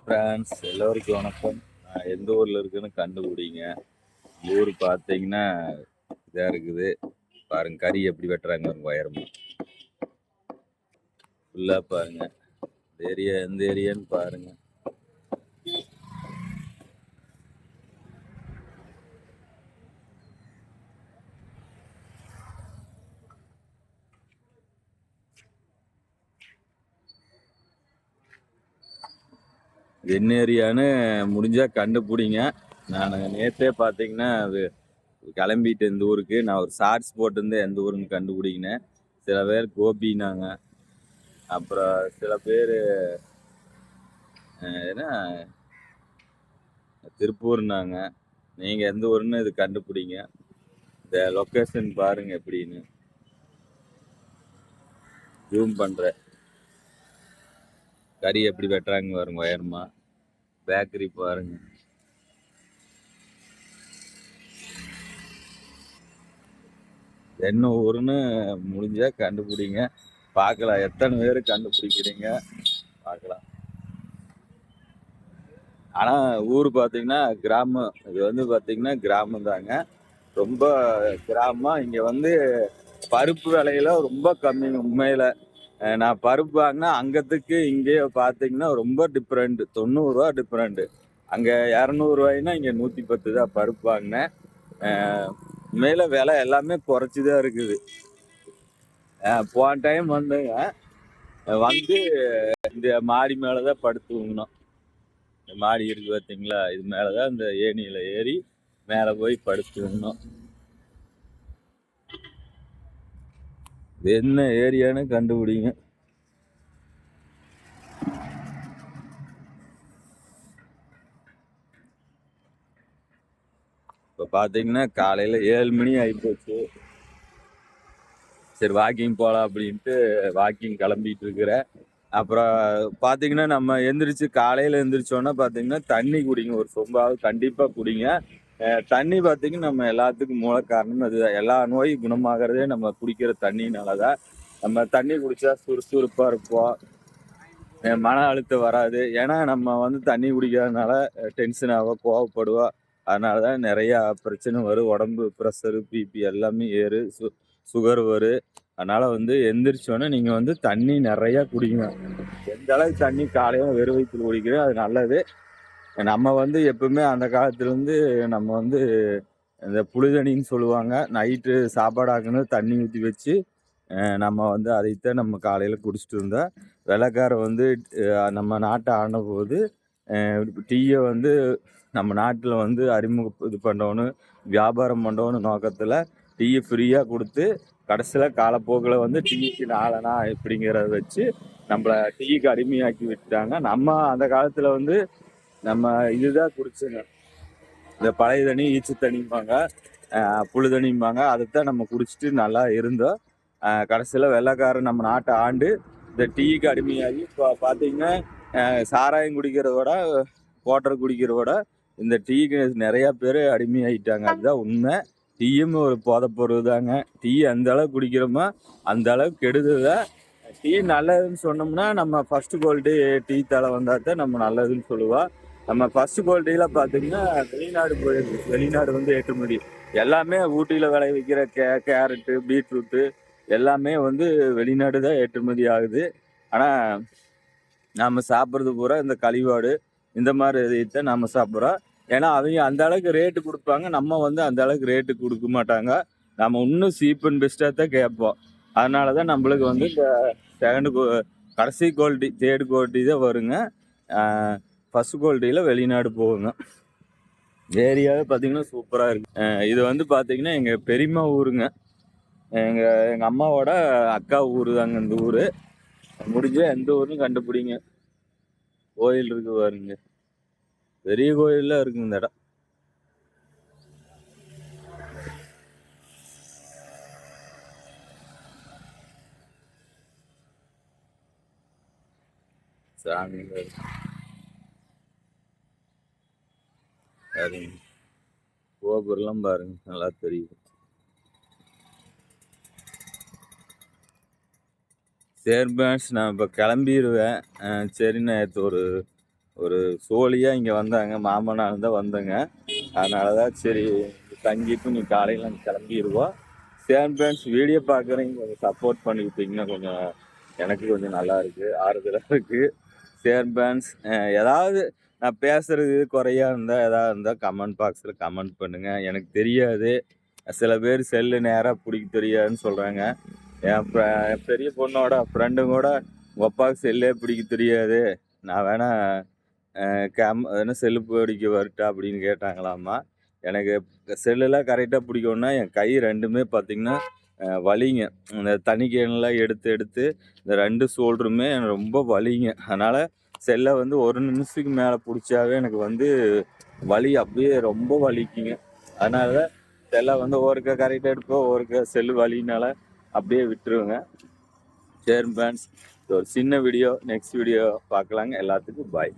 Friends எல்லோருக்கும் வணக்கம். நான் எந்த ஊரில் இருக்குன்னு கண்டுபிடிங்க. ஊர் பார்த்தீங்கன்னா இதாக இருக்குது. பாருங்க கறி எப்படி வெட்டுறாங்க உயரமா ஃபுல்லாக பாருங்க. இந்த ஏரியா எந்த ஏரியான்னு பாருங்க. என்ன ஏரியான்னு முடிஞ்சால் கண்டுபிடிங்க. நான் நேற்றே பார்த்தீங்கன்னா அது கிளம்பிட்டு இந்த ஊருக்கு நான் ஒரு ஷார்ட்ஸ் போட்டிருந்தேன் எந்த ஊருன்னு கண்டுபிடிக்கினேன். சில பேர் கோபினாங்க, அப்புறம் சில பேர் என்ன திருப்பூர்னாங்க. நீங்கள் எந்த ஊருன்னு இது கண்டுபிடிங்க. இந்த லொக்கேஷன் பாருங்க எப்படின்னு ஜூம் பண்ணுறேன். கறி எப்படி வெட்டுறாங்க பாருங்க உயரமா. பேக்கரி பாருங்க. என்ன ஊருன்னு முடிஞ்சா கண்டுபிடிங்க. பார்க்கலாம் எத்தனை பேர் கண்டுபிடிக்கிறீங்க பார்க்கலாம். ஆனால் ஊர் பார்த்தீங்கன்னா கிராமம். இது வந்து பார்த்தீங்கன்னா கிராமம் தாங்க, ரொம்ப கிராமம். இங்கே வந்து பருப்பு விலையில ரொம்ப கம்மி உண்மையில். நான் பருப்பு வாங்கினா அங்கத்துக்கு இங்கே பார்த்தீங்கன்னா ரொம்ப டிஃப்ரெண்ட். 90 ரூபா டிஃப்ரெண்ட்டு. அங்கே 200 ரூபாய்னா இங்கே 110 தான் பருப்பு வாங்கினேன். உண்மையில விலை எல்லாமே குறைச்சி தான் இருக்குது. போன டைம் வந்துங்க வந்து இந்த மாடி மேலே தான் படுத்து தூங்கினோம். இந்த மாடி இருக்கு பார்த்தீங்களா, இது மேலே தான் இந்த ஏணியில் ஏறி மேலே போய் படுத்து தூங்கினோம். இது என்ன ஏரியான்னு கண்டுபிடிங்க. இப்போ பார்த்தீங்கன்னா காலையில் 7 மணி ஆகிப்போச்சு. சரி வாக்கிங் போகலாம் அப்படின்ட்டு வாக்கிங் கிளம்பிட்டு இருக்கிறேன். அப்புறம் பார்த்தீங்கன்னா நம்ம எந்திரிச்சு காலையில் எந்திரிச்சோன்னா பார்த்தீங்கன்னா தண்ணி குடிங்க. ஒரு சொம்பாவது கண்டிப்பாக குடிங்க. தண்ணி பார்த்தீங்கன்னா நம்ம எல்லாத்துக்கும் மூல காரணம் அதுதான். எல்லா நோயும் குணமாகிறதே நம்ம குடிக்கிற தண்ணினால தான். நம்ம தண்ணி குடித்தா சுறுசுறுப்பாக இருப்போம், மன அழுத்தம் வராது. ஏன்னா நம்ம வந்து தண்ணி குடிக்காதனால டென்ஷனாக கோவப்படுவோம். அதனால தான் நிறையா பிரச்சனை வரும். உடம்பு ப்ரெஷரு, பிபி எல்லாமே ஏறு, சுகர் வரும். அதனால் வந்து எந்திரிச்சோன்னே நீங்கள் வந்து தண்ணி நிறையா குடிங்க. எந்த அளவுக்கு தண்ணி காலையில் வெறும் வயிற்றில் குடிக்கிறோம் அது நல்லது. நம்ம வந்து எப்பவுமே அந்த காலத்துலேருந்து நம்ம வந்து இந்த புளிதண்ணின்னு சொல்லுவாங்க. நைட்டு சாப்பாடு ஆக்கணும் தண்ணி ஊற்றி வச்சு நம்ம வந்து அதைத்தான் நம்ம காலையில் குடிச்சிட்டு இருந்தோம். வெள்ளைக்காரன் வந்து நம்ம நாட்டை ஆன போது டீயை வந்து நம்ம நாட்டில் வந்து இது பண்ணணும், வியாபாரம் பண்ணணும் நோக்கத்தில் டீயை ஃப்ரீயாக கொடுத்து கடைசியில் காலப்போக்கில் வந்து டீக்கு 4 அணா இப்படிங்கிறத வச்சு நம்மளை டீக்கு அடிமையாக்கி விட்டுட்டாங்க. நம்ம அந்த காலத்தில் வந்து நம்ம இதுதான் குடிச்சுங்க. இந்த பழைய தண்ணி, ஈச்சு தண்ணிம்பாங்க, புழு தண்ணிம்பாங்க. அதைத்தான் நம்ம குடிச்சிட்டு நல்லா இருந்தோம். கடைசியில் வெள்ளைக்காரன் நம்ம நாட்டை ஆண்டு இந்த டீக்கு அடிமையாகி இப்போ பார்த்தீங்கன்னா சாராயம் குடிக்கிறதோட குவாட்டர் குடிக்கிறதோட இந்த டீக்கு நிறையா பேர் அடிமையாகிட்டாங்க. அதுதான் உண்மை. டீயும் ஒரு போதைப்பொருள் தாங்க. டீ அந்த அளவுக்கு குடிக்கிறோமோ அந்த அளவுக்கு கெடுதல். டீ நல்லதுன்னு சொன்னோம்னா நம்ம ஃபர்ஸ்ட் குவாலிட்டி டீ தலை வந்தால் தான் நம்ம நல்லதுன்னு சொல்லுவோம். நம்ம ஃபர்ஸ்ட் குவாலிட்டியில் பார்த்தீங்கன்னா வெளிநாடு போயிருக்கு. வெளிநாடு வந்து ஏற்றுமதி எல்லாமே ஊட்டியில் விளைவிக்கிற கேரட்டு, பீட்ரூட்டு எல்லாமே வந்து வெளிநாடு தான் ஏற்றுமதி ஆகுது. ஆனால் நாம் சாப்பிட்றது பூரா இந்த கழிவாடு இந்த மாதிரி இதைத்தான் நம்ம சாப்பிட்றோம். ஏன்னா அவங்க அந்த அளவுக்கு ரேட்டு கொடுப்பாங்க, நம்ம வந்து அந்த அளவுக்கு ரேட்டு கொடுக்க மாட்டாங்க. நம்ம இன்னும் சீப் அண்ட் பெஸ்ட்டாக தான் கேட்போம். அதனால தான் நம்மளுக்கு வந்து இந்த கடைசி குவாலிட்டி தேர்டு குவாலிட்டி தான் வருங்க. ஃபர்ஸ்ட் குவாலிட்டியில் வெளிநாடு போகுங்க. ஏரியாவே பார்த்தீங்கன்னா சூப்பராக இருக்குது. இது வந்து பார்த்தீங்கன்னா எங்கள் பெரியம்மா ஊருங்க. எங்கள் அம்மாவோட அக்கா ஊர் தாங்க இந்த ஊர். முடிஞ்ச எந்த ஊர்னு கண்டுபிடிங்க. கோயில் இருக்கு பாருங்க, பெரிய கோயில்லாம் இருக்குங்க இந்த இடம். சாமி பாருங்க, கோபுரம்லாம் பாருங்க நல்லா தெரியும். சரி பேன்ஸ், நான் இப்போ கிளம்பிடுவேன். சரி நேற்று ஒரு ஒரு சோழியாக இங்கே வந்தாங்க. மாமனார் தான் வந்தேங்க. அதனால தான் சரி தங்கிட்டு நீ காலையில் கிளம்பிடுவோம். சேம் ஃப்ரெண்ட்ஸ் வீடியோ பார்க்குறீங்க கொஞ்சம் சப்போர்ட் பண்ணிக்கிட்டீங்கன்னா கொஞ்சம் எனக்கு கொஞ்சம் நல்லா இருக்குது, ஆறுதலாக இருக்குது. சேம் ஃப்ரெண்ட்ஸ் ஏதாவது நான் பேசுகிறது குறையா இருந்தால் எதாவது இருந்தால் கமெண்ட் பாக்ஸில் கமெண்ட் பண்ணுங்கள். எனக்கு தெரியாது, சில பேர் செல்லு நேராக பிடிக்க தெரியாதுன்னு சொல்கிறாங்க. என் பெரிய பொண்ணோட ஃப்ரெண்டும் கூட உங்கள் அப்பாவுக்கு செல்லே பிடிக்க தெரியாது, நான் வேணா என்ன செல்லு பிடிக்க வரட்டா அப்படின்னு கேட்டாங்களாம்மா. எனக்கு செல்லுலாம் கரெக்டாக பிடிக்கணுன்னா என் கை ரெண்டுமே பார்த்திங்கன்னா வலிங்க. இந்த தனி கேன்லாம் எடுத்து எடுத்து இந்த 2 ஷோல்டருமே எனக்கு ரொம்ப வலிங்க. அதனால் செல்லை வந்து 1 நிமிஷத்துக்கு மேலே பிடிச்சாவே எனக்கு வந்து வலி அப்படியே ரொம்ப வலிக்குங்க. அதனால தான் செல்லை வந்து ஒருக்கா கரெக்டாக எடுப்போம், ஒருக்கா செல்லு வலினால அப்படியே விட்டுருவேங்க. சரி ஃப்ரெண்ட்ஸ், ஒரு சின்ன வீடியோ, நெக்ஸ்ட் வீடியோ பார்க்கலாங்க. எல்லாத்துக்கும் பாய்.